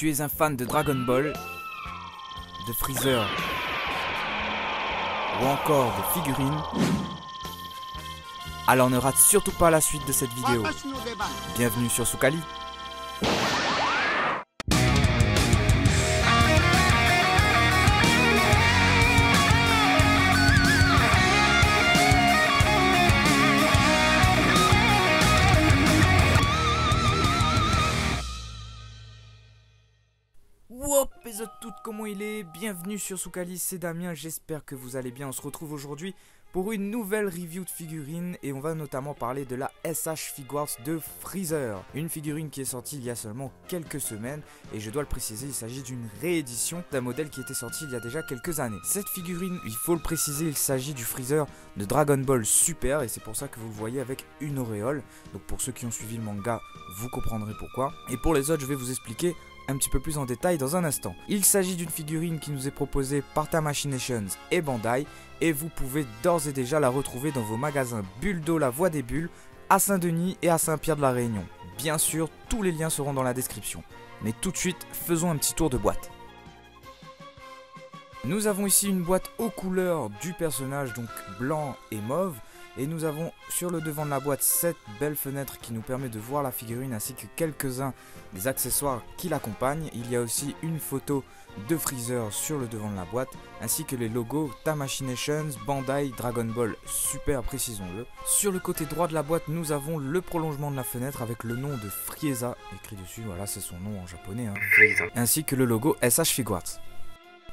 tu es un fan de Dragon Ball, de Freezer ou encore de figurines, alors ne rate surtout pas la suite de cette vidéo. Bienvenue sur Soukali. Wop, les autres toutes, comment il est? Bienvenue sur Soukali, c'est Damien, j'espère que vous allez bien. On se retrouve aujourd'hui pour une nouvelle review de figurines et on va notamment parler de la SH Figuarts de Freezer. Une figurine qui est sortie il y a seulement quelques semaines et je dois le préciser, il s'agit d'une réédition d'un modèle qui était sorti il y a déjà quelques années. Cette figurine, il faut le préciser, il s'agit du Freezer de Dragon Ball Super et c'est pour ça que vous le voyez avec une auréole. Donc pour ceux qui ont suivi le manga, vous comprendrez pourquoi. Et pour les autres, je vais vous expliquer un petit peu plus en détail dans un instant. Il s'agit d'une figurine qui nous est proposée par Tamashinations et Bandai et vous pouvez d'ores et déjà la retrouver dans vos magasins Buldo La Voix des Bulles, à Saint-Denis et à Saint-Pierre de la Réunion. Bien sûr, tous les liens seront dans la description. Mais tout de suite, faisons un petit tour de boîte. Nous avons ici une boîte aux couleurs du personnage, donc blanc et mauve. Et nous avons sur le devant de la boîte cette belle fenêtre qui nous permet de voir la figurine ainsi que quelques-uns des accessoires qui l'accompagnent. Il y a aussi une photo de Freezer sur le devant de la boîte ainsi que les logos Tamashinations, Bandai, Dragon Ball Super, précisons-le. Sur le côté droit de la boîte, nous avons le prolongement de la fenêtre avec le nom de Frieza écrit dessus, voilà c'est son nom en japonais, ainsi que le logo SH Figuarts.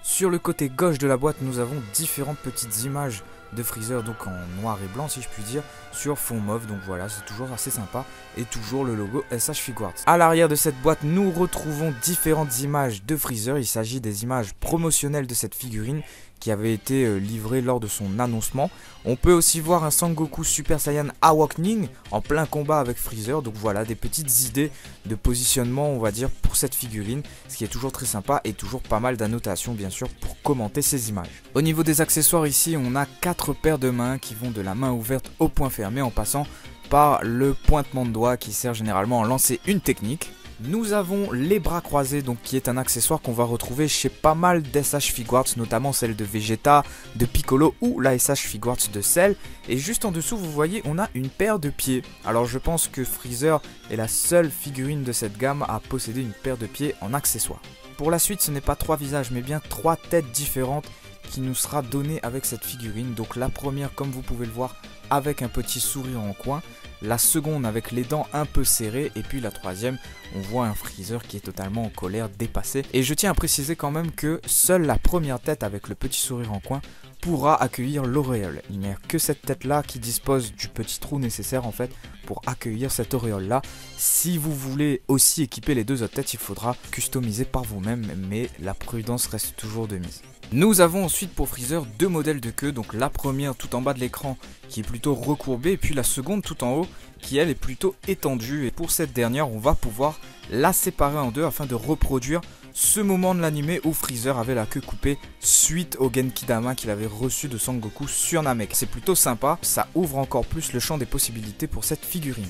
Sur le côté gauche de la boîte, nous avons différentes petites images de Freezer, donc en noir et blanc si je puis dire, sur fond mauve, donc voilà, c'est toujours assez sympa, et toujours le logo SH Figuarts. A l'arrière de cette boîte, nous retrouvons différentes images de Freezer, il s'agit des images promotionnelles de cette figurine, qui avait été livrée lors de son annoncement. On peut aussi voir un Sangoku Super Saiyan Awakening en plein combat avec Freezer, donc voilà, des petites idées de positionnement on va dire pour cette figurine, ce qui est toujours très sympa et toujours pas mal d'annotations bien sûr pour commenter ces images. Au niveau des accessoires ici, on a 4 paires de mains qui vont de la main ouverte au poing fermé en passant par le pointement de doigt qui sert généralement à lancer une technique. Nous avons les bras croisés, donc qui est un accessoire qu'on va retrouver chez pas mal d'SH Figuarts, notamment celle de Vegeta, de Piccolo ou la SH Figuarts de Cell. Et juste en dessous, vous voyez, on a une paire de pieds. Alors je pense que Freezer est la seule figurine de cette gamme à posséder une paire de pieds en accessoire. Pour la suite, ce n'est pas 3 visages, mais bien 3 têtes différentes qui nous sera donnée avec cette figurine. Donc la première, comme vous pouvez le voir, avec un petit sourire en coin, la seconde avec les dents un peu serrées, et puis la troisième, on voit un Freezer qui est totalement en colère, dépassé. Et je tiens à préciser quand même que seule la première tête avec le petit sourire en coin pourra accueillir l'auréole. Il n'y a que cette tête là qui dispose du petit trou nécessaire en fait pour accueillir cette auréole là. Si vous voulez aussi équiper les deux autres têtes, il faudra customiser par vous-même, mais la prudence reste toujours de mise. Nous avons ensuite pour Freezer 2 modèles de queue, donc la première tout en bas de l'écran qui est plutôt recourbée et puis la seconde tout en haut qui elle est plutôt étendue, et pour cette dernière on va pouvoir la séparer en deux afin de reproduire ce moment de l'anime où Freezer avait la queue coupée suite au Genkidama qu'il avait reçu de Sangoku sur Namek. C'est plutôt sympa, ça ouvre encore plus le champ des possibilités pour cette figurine.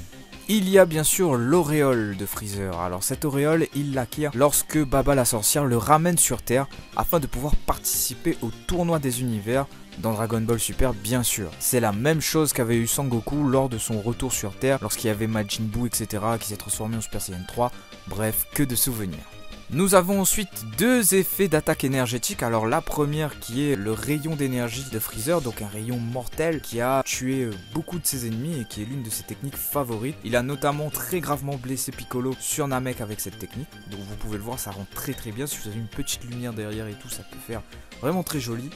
Il y a bien sûr l'auréole de Freezer. Alors cette auréole, il l'acquiert lorsque Baba la sorcière le ramène sur Terre afin de pouvoir participer au tournoi des univers dans Dragon Ball Super bien sûr. C'est la même chose qu'avait eu Sangoku lors de son retour sur Terre, lorsqu'il y avait Majin Buu etc. qui s'est transformé en Super Saiyan 3. Bref, que de souvenirs. Nous avons ensuite 2 effets d'attaque énergétique. Alors la première qui est le rayon d'énergie de Freezer, donc un rayon mortel qui a tué beaucoup de ses ennemis et qui est l'une de ses techniques favorites. Il a notamment très gravement blessé Piccolo sur Namek avec cette technique. Donc vous pouvez le voir, ça rend très bien. Si vous avez une petite lumière derrière et tout, ça peut faire vraiment très joli.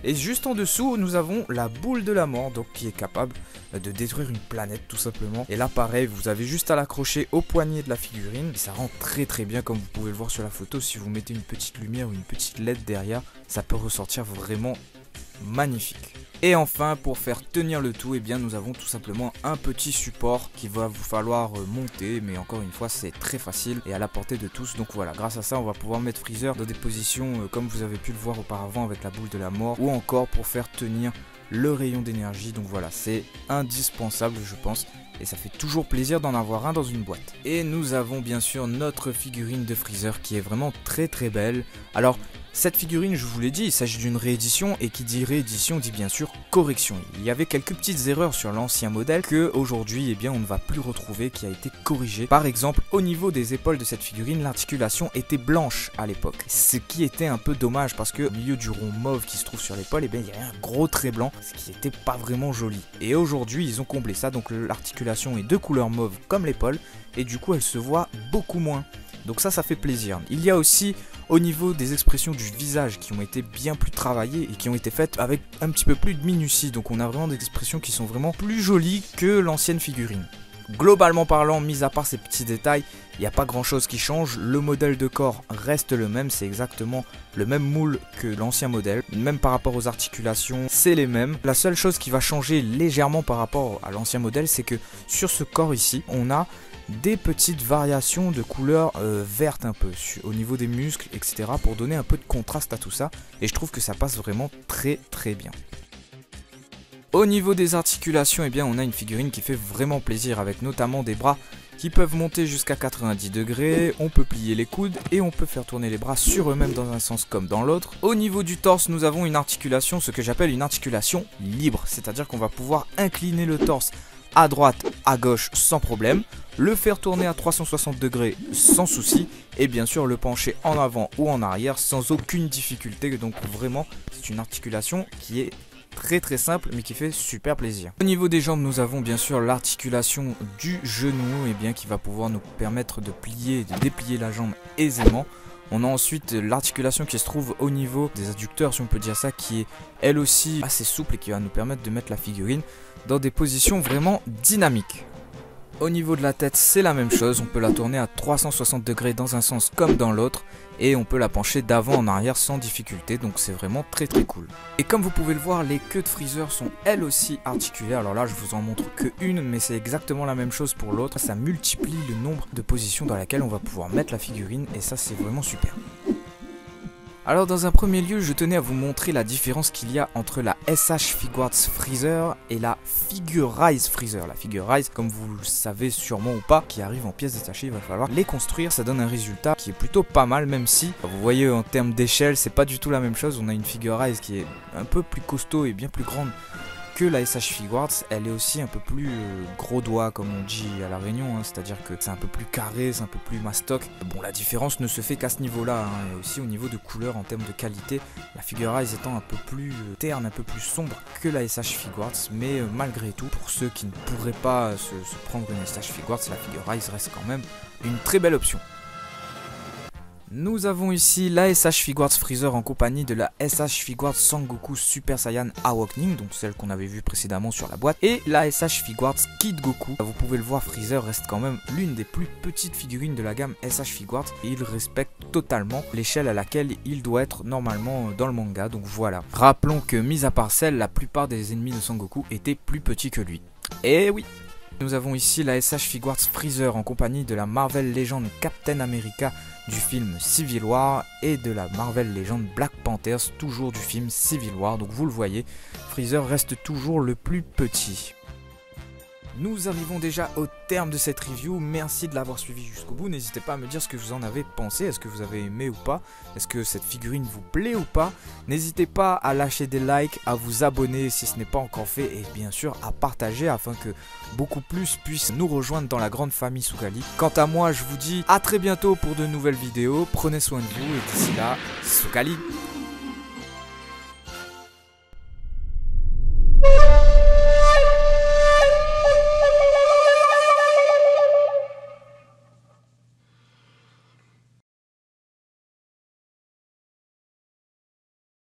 Et juste en dessous, nous avons la boule de la mort, donc qui est capable de détruire une planète tout simplement. Et là pareil, vous avez juste à l'accrocher au poignet de la figurine. Et ça rend très bien comme vous pouvez le voir sur la photo. Si vous mettez une petite lumière ou une petite LED derrière, ça peut ressortir vraiment magnifique. Et enfin, pour faire tenir le tout, eh bien, nous avons tout simplement un petit support qui va vous falloir monter, mais encore une fois c'est très facile et à la portée de tous. Donc voilà, grâce à ça on va pouvoir mettre Freezer dans des positions comme vous avez pu le voir auparavant avec la boule de la mort, ou encore pour faire tenir le rayon d'énergie. Donc voilà, c'est indispensable je pense, et ça fait toujours plaisir d'en avoir un dans une boîte. Et nous avons bien sûr notre figurine de Freezer qui est vraiment très belle. Alors cette figurine, je vous l'ai dit, il s'agit d'une réédition, et qui dit réédition dit bien sûr correction. Il y avait quelques petites erreurs sur l'ancien modèle que aujourd'hui eh bien on ne va plus retrouver, qui a été corrigé. Par exemple, au niveau des épaules de cette figurine, l'articulation était blanche à l'époque, ce qui était un peu dommage parce que au milieu du rond mauve qui se trouve sur l'épaule, eh bien il y avait un gros trait blanc, ce qui n'était pas vraiment joli. Et aujourd'hui ils ont comblé ça, donc l'articulation est de couleur mauve comme l'épaule, et du coup elle se voit beaucoup moins. Donc ça fait plaisir. Il y a aussi au niveau des expressions du visage qui ont été bien plus travaillées et qui ont été faites avec un petit peu plus de minutie. Donc on a vraiment des expressions qui sont vraiment plus jolies que l'ancienne figurine. Globalement parlant, mis à part ces petits détails, il n'y a pas grand chose qui change. Le modèle de corps reste le même, c'est exactement le même moule que l'ancien modèle. Même par rapport aux articulations, c'est les mêmes. La seule chose qui va changer légèrement par rapport à l'ancien modèle, c'est que sur ce corps ici, on a des petites variations de couleur verte un peu au niveau des muscles, etc. pour donner un peu de contraste à tout ça, et je trouve que ça passe vraiment très bien. Au niveau des articulations, eh bien on a une figurine qui fait vraiment plaisir, avec notamment des bras qui peuvent monter jusqu'à 90 degrés, on peut plier les coudes et on peut faire tourner les bras sur eux-mêmes dans un sens comme dans l'autre. Au niveau du torse, nous avons une articulation, ce que j'appelle une articulation libre, c'est-à-dire qu'on va pouvoir incliner le torse à droite, à gauche sans problème, le faire tourner à 360 degrés sans souci, et bien sûr le pencher en avant ou en arrière sans aucune difficulté. Donc vraiment c'est une articulation qui est très simple mais qui fait super plaisir. Au niveau des jambes, nous avons bien sûr l'articulation du genou, et bien qui va pouvoir nous permettre de plier et de déplier la jambe aisément. On a ensuite l'articulation qui se trouve au niveau des adducteurs, si on peut dire ça, qui est elle aussi assez souple et qui va nous permettre de mettre la figurine dans des positions vraiment dynamiques. Au niveau de la tête, c'est la même chose, on peut la tourner à 360 degrés dans un sens comme dans l'autre, et on peut la pencher d'avant en arrière sans difficulté, donc c'est vraiment très cool. Et comme vous pouvez le voir, les queues de Freezer sont elles aussi articulées. Alors là je vous en montre que une, mais c'est exactement la même chose pour l'autre. Ça multiplie le nombre de positions dans lesquelles on va pouvoir mettre la figurine, et ça c'est vraiment super. Alors dans un premier lieu, je tenais à vous montrer la différence qu'il y a entre la SH Figuarts Freezer et la Figurize Freezer. La Figurize, comme vous le savez sûrement ou pas, qui arrive en pièces détachées, il va falloir les construire. Ça donne un résultat qui est plutôt pas mal, même si, vous voyez en termes d'échelle, c'est pas du tout la même chose. On a une Figurize qui est un peu plus costaud et bien plus grande que la SH Figuarts. Elle est aussi un peu plus gros doigt comme on dit à la Réunion, hein, c'est-à-dire que c'est un peu plus carré, c'est un peu plus mastoc. Bon, la différence ne se fait qu'à ce niveau-là, hein, et aussi au niveau de couleur en termes de qualité. La Figurize étant un peu plus terne, un peu plus sombre que la SH Figuarts, mais malgré tout, pour ceux qui ne pourraient pas se prendre une SH Figuarts, la Figurize reste quand même une très belle option. Nous avons ici la SH Figuarts Freezer en compagnie de la SH Figuarts Sangoku Super Saiyan Awakening, donc celle qu'on avait vue précédemment sur la boîte, et la SH Figuarts Kid Goku. Vous pouvez le voir, Freezer reste quand même l'une des plus petites figurines de la gamme SH Figuarts, et il respecte totalement l'échelle à laquelle il doit être normalement dans le manga, donc voilà. Rappelons que, mis à part celle, la plupart des ennemis de Sangoku étaient plus petits que lui. Et oui! Nous avons ici la SH Figuarts Freezer en compagnie de la Marvel Legend Captain America du film Civil War et de la Marvel Legend Black Panthers, toujours du film Civil War. Donc vous le voyez, Freezer reste toujours le plus petit. Nous arrivons déjà au terme de cette review, merci de l'avoir suivi jusqu'au bout, n'hésitez pas à me dire ce que vous en avez pensé, est-ce que vous avez aimé ou pas, est-ce que cette figurine vous plaît ou pas, n'hésitez pas à lâcher des likes, à vous abonner si ce n'est pas encore fait, et bien sûr à partager afin que beaucoup plus puissent nous rejoindre dans la grande famille Soukali. Quant à moi, je vous dis à très bientôt pour de nouvelles vidéos, prenez soin de vous et d'ici là, Soukali.